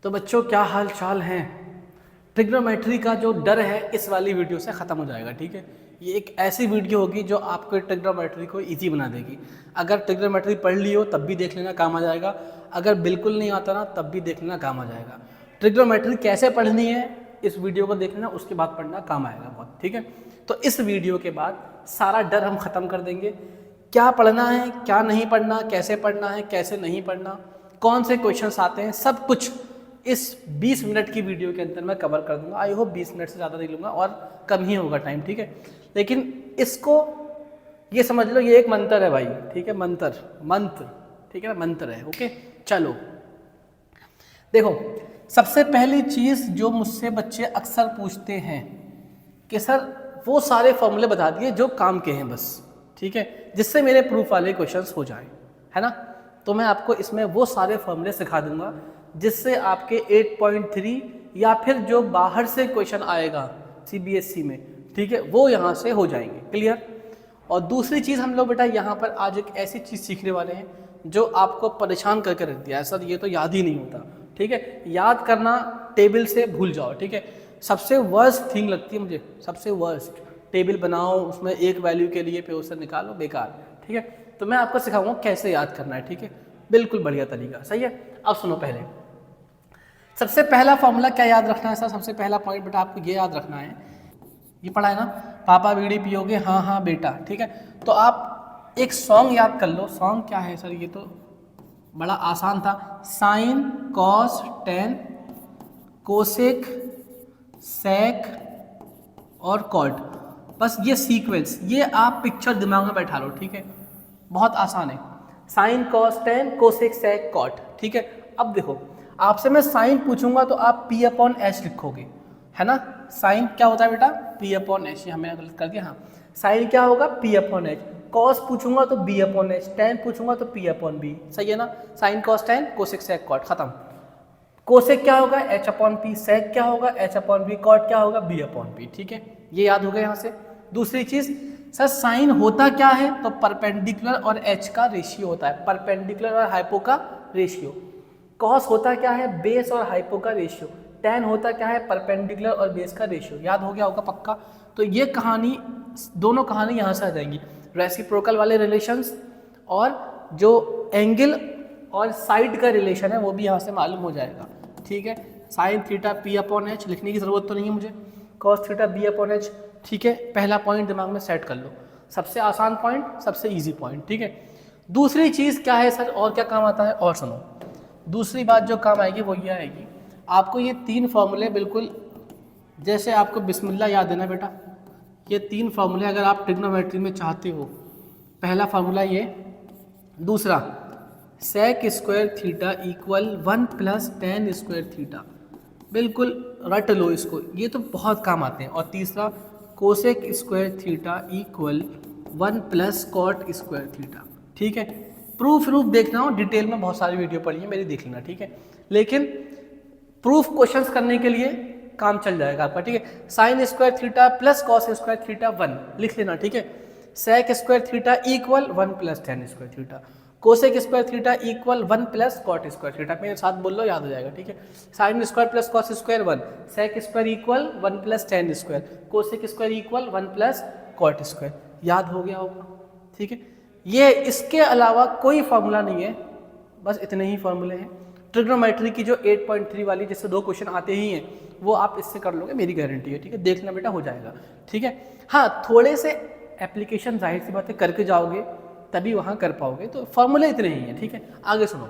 तो बच्चों क्या हाल चाल हैं। ट्रिग्नोमेट्री का जो डर है इस वाली वीडियो से ख़त्म हो जाएगा। ठीक है, ये एक ऐसी वीडियो होगी जो आपको ट्रिग्नोमेट्री को इजी बना देगी। अगर ट्रिग्नोमेट्री पढ़ ली हो तब भी देख लेना, काम आ जाएगा। अगर बिल्कुल नहीं आता ना तब भी देख लेना, काम आ जाएगा। ट्रिग्नोमेट्री कैसे पढ़नी है इस वीडियो को देख लेना, उसके बाद पढ़ना, काम आएगा बहुत। ठीक है, तो इस वीडियो के बाद सारा डर हम ख़त्म कर देंगे। क्या पढ़ना है, क्या नहीं पढ़ना, कैसे पढ़ना है, कैसे नहीं पढ़ना, कौन से क्वेश्चंस आते हैं, सब कुछ इस 20 मिनट की वीडियो के अंदर मैं कवर कर दूंगा। आई होप 20 मिनट से ज़्यादा नहीं लूँगा और कम ही होगा टाइम। ठीक है, लेकिन इसको ये समझ लो, ये एक मंत्र है भाई। ठीक है, मंत्र ठीक है ना, मंत्र है। ओके, चलो देखो, सबसे पहली चीज़ जो मुझसे बच्चे अक्सर पूछते हैं कि सर वो सारे फॉर्मूले बता दिए जो काम के हैं बस, ठीक है, जिससे मेरे प्रूफ वाले क्वेश्चंस हो जाएं, है ना। तो मैं आपको इसमें वो सारे फॉर्मूले सिखा दूंगा जिससे आपके 8.3 या फिर जो बाहर से क्वेश्चन आएगा CBSE में, ठीक है, वो यहाँ से हो जाएंगे। क्लियर। और दूसरी चीज़ हम लोग बेटा यहाँ पर आज एक ऐसी चीज़ सीखने वाले हैं जो आपको परेशान करके रख दिया है, सर ये तो याद ही नहीं होता। ठीक है, याद करना टेबल से भूल जाओ। ठीक है, सबसे वर्स्ट थिंग लगती है मुझे, सबसे वर्स्ट, टेबल बनाओ उसमें एक वैल्यू के लिए फिर उसे निकालो, बेकार। ठीक है, तो मैं आपको सिखाऊंगा कैसे याद करना है। ठीक है, बिल्कुल बढ़िया तरीका, सही है। अब सुनो, पहले सबसे पहला फॉर्मूला क्या याद रखना है सर, सबसे पहला पॉइंट बेटा आपको ये याद रखना है, ये पढ़ा है ना, पापा बीड़ी पियोगे, हाँ हाँ बेटा। ठीक है, तो आप एक सॉन्ग याद कर लो। सॉन्ग क्या है सर, ये तो बड़ा आसान था, sine cos tan cosec sec और कॉट। बस ये सीक्वेंस, ये आप पिक्चर दिमाग में बैठा लो। ठीक है, बहुत आसान है, sine cos tan cosec sec cot. ठीक है, अब देखो आपसे मैं साइन पूछूंगा तो आप P/H लिखोगे, है ना। साइन क्या होता है बेटा, P/H, ये हमें गलत कर दिया। हाँ, साइन क्या होगा, P/H। कॉस पूछूंगा तो B/H, टेन पूछूंगा तो P/B। सही है ना, sine cos tan cosec sec cot, खत्म। कोसेक क्या होगा, H/P, सेक क्या होगा, H/B, कॉट क्या होगा, B/B। ठीक है, ये याद हो गया यहाँ से। दूसरी चीज सर, साइन होता क्या है, तो परपेंडिकुलर और H का रेशियो होता है, परपेंडिकुलर और हाइपो का रेशियो। कॉस होता क्या है, बेस और हाइपो का रेशियो। टेन होता क्या है, परपेंडिकुलर और बेस का रेशियो। याद हो गया होगा पक्का। तो ये कहानी, दोनों कहानी यहाँ से आ जाएंगी, रेसिप्रोकल वाले रिलेशंस और जो एंगल और साइड का रिलेशन है वो भी यहाँ से मालूम हो जाएगा। ठीक है, साइन थीटा P/H लिखने की ज़रूरत तो नहीं है मुझे, कॉस थीटा B/H। ठीक है, पहला पॉइंट दिमाग में सेट कर लो, सबसे आसान पॉइंट, सबसे इजी पॉइंट। ठीक है, दूसरी चीज़ क्या है सर, और क्या काम आता है, और सुनो, दूसरी बात जो काम आएगी वो ये आएगी, आपको ये 3 फॉर्मूले बिल्कुल जैसे आपको बिस्मिल्लाह याद है ना बेटा, ये 3 फॉर्मूले अगर आप ट्रिग्नोमेट्री में चाहते हो, पहला फार्मूला ये, दूसरा sec square theta equal 1 + tan square theta, बिल्कुल रट लो इसको, ये तो बहुत काम आते हैं। और तीसरा cosec square theta equal 1 + cot square theta. ठीक है, प्रूफ देखना हो डिटेल में, बहुत सारी वीडियो पढ़ी है मेरी, देख लेना। ठीक है, लेकिन प्रूफ क्वेश्चंस करने के लिए काम चल जाएगा आपका। ठीक है, sine square theta plus cos square theta 1 लिख लेना। ठीक है, sec square theta equal 1 + tan square theta, cosec square theta equal 1 + cot square theta. मेरे साथ बोल लो, याद हो जाएगा। ठीक है, sine square plus cos square 1, sec square equal 1 + tan square, cosec square equal 1 + cot square. याद हो गया होगा। ठीक है, ये इसके अलावा कोई फार्मूला नहीं है, बस इतने ही फार्मूले हैं। ट्रिग्नोमेट्री की जो 8.3 वाली, जिससे 2 क्वेश्चन आते ही हैं, वो आप इससे कर लोगे, मेरी गारंटी है। ठीक है, देखना बेटा, हो जाएगा। ठीक है, हाँ, थोड़े से एप्लीकेशन जाहिर सी बात है करके जाओगे तभी वहाँ कर पाओगे, तो फार्मूले इतने ही हैं। ठीक है, आगे सुनो,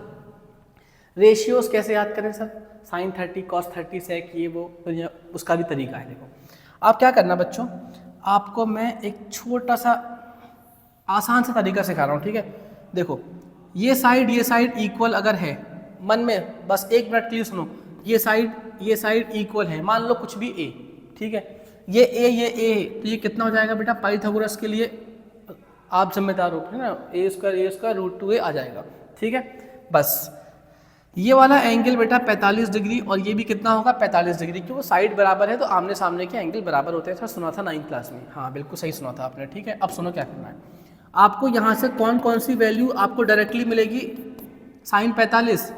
रेशियोज कैसे याद करें सर, साइन 30 कॉस 30 सेक, ये वो, उसका भी तरीका है। देखो आप क्या करना बच्चों, आपको मैं एक छोटा सा आसान सा तरीका सिखा रहा हूँ। ठीक है, देखो ये साइड इक्वल अगर है, मन में बस 1 मिनट के लिए सुनो, ये साइड इक्वल है, मान लो कुछ भी A। ठीक है, ये A, तो ये कितना हो जाएगा बेटा, पाइथागोरस के लिए आप जिम्मेदार हो, है ना, A² √2a आ जाएगा। ठीक है, बस ये वाला एंगल बेटा 45 डिग्री, और ये भी कितना होगा, 45 डिग्री, क्योंकि साइड बराबर है तो आमने सामने के एंगल बराबर होते हैं। सर सुना था 9th क्लास में, हाँ बिल्कुल सही सुना था आपने। ठीक है, अब सुनो क्या करना है, आपको यहाँ से कौन कौन सी वैल्यू आपको डायरेक्टली मिलेगी, साइन 45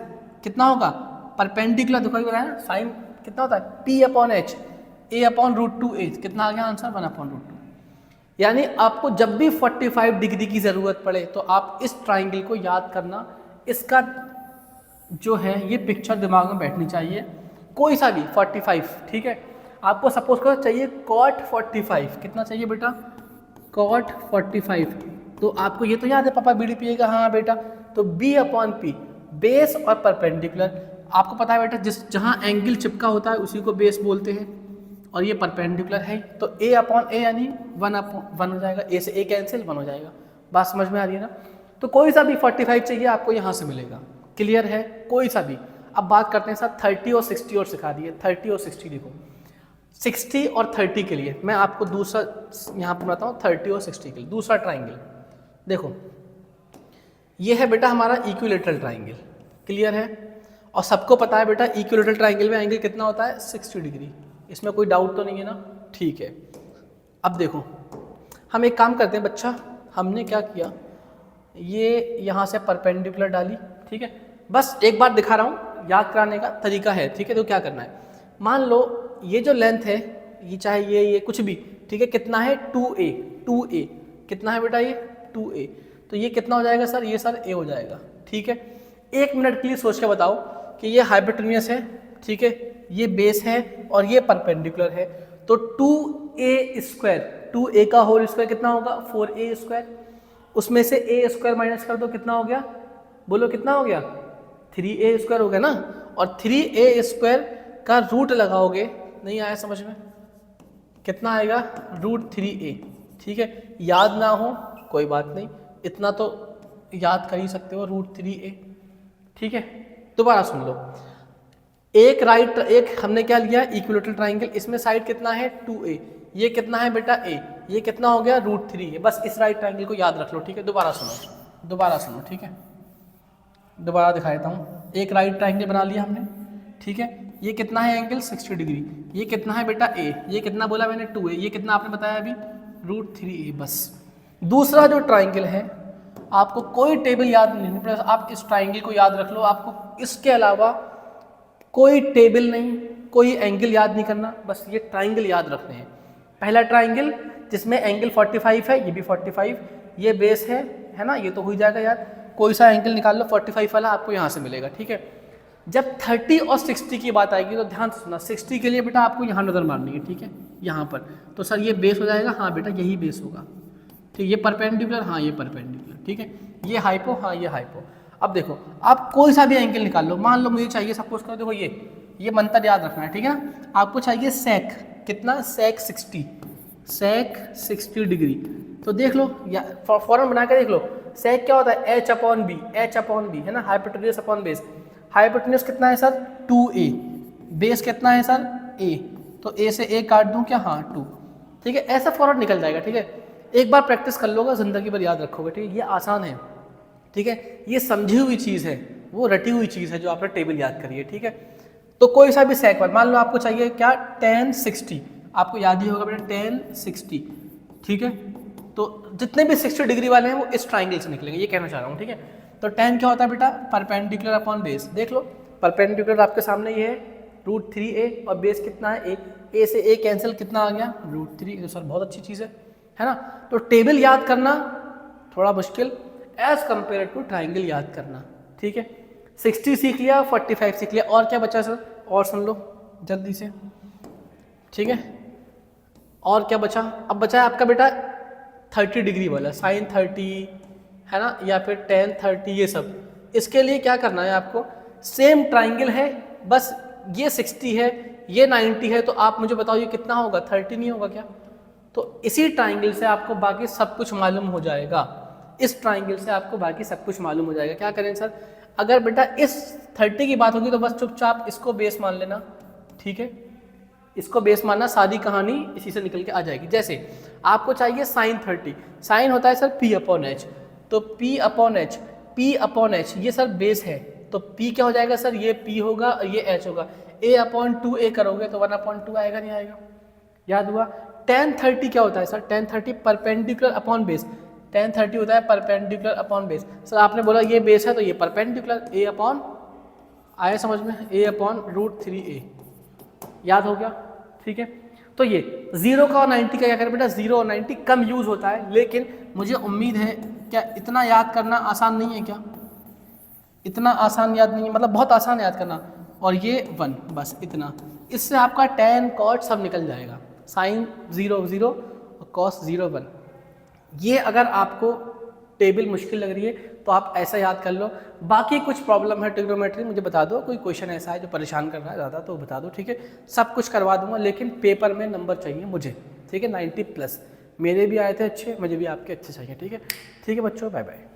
कितना होगा, परपेंडिकुलर, देखो ये बताया ना साइन कितना होता है P upon H, A upon √2A, कितना आ गया आंसर 1/√2। यानी आपको जब भी 45 डिग्री की ज़रूरत पड़े तो आप इस ट्राइंगल को याद करना, इसका जो है ये पिक्चर दिमाग में बैठनी चाहिए, कोई सा भी 45, ठीक है। आपको सपोज करो चाहिए cot 45, कितना चाहिए बेटा cot 45, तो आपको ये तो याद है पापा बीडी पिएगा, हाँ बेटा, तो B अपॉन P बेस और परपेंडिकुलर, आपको पता है बेटा जिस जहाँ एंगल चिपका होता है उसी को बेस बोलते हैं, और ये परपेंडिकुलर है तो A अपॉन A यानी 1 हो जाएगा, A से A कैंसिल 1 हो जाएगा। बात समझ में आ रही है ना। तो कोई सा भी 45 चाहिए आपको यहाँ से मिलेगा, क्लियर है, कोई सा भी। अब बात करते हैं सर 30 और 60 और सिखा दिए, 30 और 60 देखो, 60 और 30 के लिए मैं आपको दूसरा यहाँ पर बताऊँ, 30 और 60 के लिए दूसरा ट्राइंगल देखो, ये है बेटा हमारा इक्विलेटरल ट्राइंगल, क्लियर है, और सबको पता है बेटा इक्विलेटरल ट्राइंगल में एंगल कितना होता है 60 डिग्री, इसमें कोई डाउट तो नहीं है ना, ठीक है। अब देखो हम एक काम करते हैं बच्चा, हमने क्या किया, ये यहाँ से परपेंडिकुलर डाली, ठीक है, बस एक बार दिखा रहा हूँ, याद कराने का तरीका है, ठीक है। तो क्या करना है, मान लो ये जो लेंथ है, ये चाहे ये कुछ भी, ठीक है, कितना है 2a कितना है बेटा ये 2a, तो ये कितना हो जाएगा सर, ये सर a हो जाएगा, ठीक है। 1 मिनट के लिए सोच के बताओ कि ये हाइपोटेन्यूस है, ठीक है, ये बेस है और ये परपेंडिकुलर है, तो 2a का होल स्क्वायर कितना होगा 4a², उसमें से a² माइनस कर दो, कितना हो गया, बोलो कितना हो गया 3a² हो गया ना, और 3a² का रूट लगाओगे, नहीं आया समझ में, कितना आएगा √3a, ठीक है। याद ना हो कोई बात नहीं, इतना तो याद कर ही सकते हो √3a, ठीक है। दोबारा सुन लो, एक हमने क्या लिया इक्विलेटरल ट्राइंगल, इसमें साइड कितना है 2a, ये कितना है बेटा a, ये कितना हो गया √3a, बस इस राइट ट्राइंगल को याद रख लो, ठीक है। दोबारा सुनो, ठीक है, दोबारा दिखा देता हूँ। एक राइट ट्राइंगल बना लिया हमने, ठीक है, ये कितना है एंगल 60 डिग्री, ये कितना है बेटा a, ये कितना बोला मैंने 2a, ये कितना आपने बताया अभी √3a, बस। दूसरा जो ट्राइंगल है आपको कोई टेबल याद नहीं पड़ेगा, आप इस ट्राइंगल को याद रख लो, आपको इसके अलावा कोई टेबल नहीं, कोई एंगल याद नहीं करना, बस ये ट्राइंगल याद रखने हैं। पहला ट्राइंगल जिसमें एंगल 45 है, ये भी 45, ये बेस है ना, ये तो हो ही जाएगा यार, कोई सा एंगल निकाल लो 45 वाला आपको यहाँ से मिलेगा, ठीक है। जब 30 और 60 की बात आएगी तो ध्यान से सुनना, 60 के लिए बेटा आपको यहाँ नज़र मारनी है, ठीक है, यहाँ पर, तो सर ये बेस हो जाएगा, हाँ बेटा यही बेस होगा, ठीक, ये परपेंडिकुलर, हाँ ये परपेंडिकुलर, ठीक है, ये हाइपो, हाँ ये हाइपो। अब देखो आप कोई सा भी एंगल निकाल लो, मान लो मुझे चाहिए, सपोज करो देखो ये मंत्र याद रखना है, ठीक है ना, आपको चाहिए सेक, कितना सेक 60 डिग्री, तो देख लो या फॉर्मूला बना के देख लो, सेक क्या होता है H/B है ना, हाइपोटेन्यूस अपॉन बेस, हाइपोटेन्यूस कितना है सर 2a, बेस कितना है सर a, तो a से a काट दूं क्या, हाँ 2, ठीक है, ऐसा फॉर्मूला निकल जाएगा, ठीक है। एक बार प्रैक्टिस कर लोगे जिंदगी भर याद रखोगे, ठीक है, ये आसान है, ठीक है, ये समझी हुई चीज़ है, वो रटी हुई चीज़ है जो आपने टेबल याद करी है, ठीक है। तो कोई सा भी सेक पर मान लो आपको चाहिए क्या tan 60, आपको याद ही होगा बेटा tan 60, ठीक है, तो जितने भी 60 डिग्री वाले हैं वो इस ट्राइंगल से निकलेंगे, ये कहना चाह रहा हूँ, ठीक है। तो tan क्या होता है बेटा परपेंडिकुलर अपॉन बेस, देख लो परपेंडिकुलर आपके सामने ये है √3a और बेस कितना है a से a कैंसिल, कितना आ गया √3, तो सर बहुत अच्छी चीज़ है ना। तो टेबल याद करना थोड़ा मुश्किल एज कम्पेयर टू ट्राइंगल याद करना, ठीक है। 60 सीख लिया, 45 सीख लिया, और क्या बचा सर, और सुन लो जल्दी से, ठीक है, और क्या बचा, अब बचा है आपका बेटा 30 डिग्री वाला, sin 30 है ना, या फिर tan 30, ये सब। इसके लिए क्या करना है आपको, सेम ट्राइंगल है, बस ये 60 है, ये 90 है, तो आप मुझे बताओ ये कितना होगा 30 नहीं होगा क्या, तो इसी ट्राइंगल से आपको बाकी सब कुछ मालूम हो जाएगा, इस ट्राइंगल से आपको बाकी सब कुछ मालूम हो जाएगा। क्या करें सर, अगर बेटा इस 30 की बात होगी तो बस चुपचाप इसको बेस मान लेना, ठीक है, इसको बेस मानना, सारी कहानी इसी से निकल के आ जाएगी। जैसे आपको चाहिए sin 30, साइन होता है सर P/H, तो P/H ये सर बेस है, तो P क्या हो जाएगा सर, ये P होगा और ये H होगा, A/2A करोगे तो 1/2 आएगा, नहीं आएगा, याद हुआ। tan 30 क्या होता है sir, tan 30 perpendicular upon base, tan 30 होता है परपेंडिकुलर अपॉन बेस, सर आपने बोला ये बेस है तो ये परपेंडिकुलर, A/, आया समझ में, a/√3a, याद हो गया, ठीक है। तो ये 0 का और 90 का क्या करें बेटा, 0 और 90 कम यूज़ होता है, लेकिन मुझे उम्मीद है क्या इतना याद करना आसान नहीं है, क्या इतना आसान याद नहीं है, मतलब बहुत आसान याद करना। और ये 1, बस इतना, इससे आपका tan cot सब निकल जाएगा, sin 0 0 और cos 0 1। ये अगर आपको टेबल मुश्किल लग रही है तो आप ऐसा याद कर लो। बाकी कुछ प्रॉब्लम है ट्रिग्नोमेट्री मुझे बता दो, कोई क्वेश्चन ऐसा है जो परेशान कर रहा है ज़्यादा तो बता दो, ठीक है। सब कुछ करवा दूंगा, लेकिन पेपर में नंबर चाहिए मुझे, ठीक है, 90+। मेरे भी आए थे अच्छे, मुझे भी आपके अच्छे चाहिए, ठीक है। ठीक है बच्चों, बाय बाय।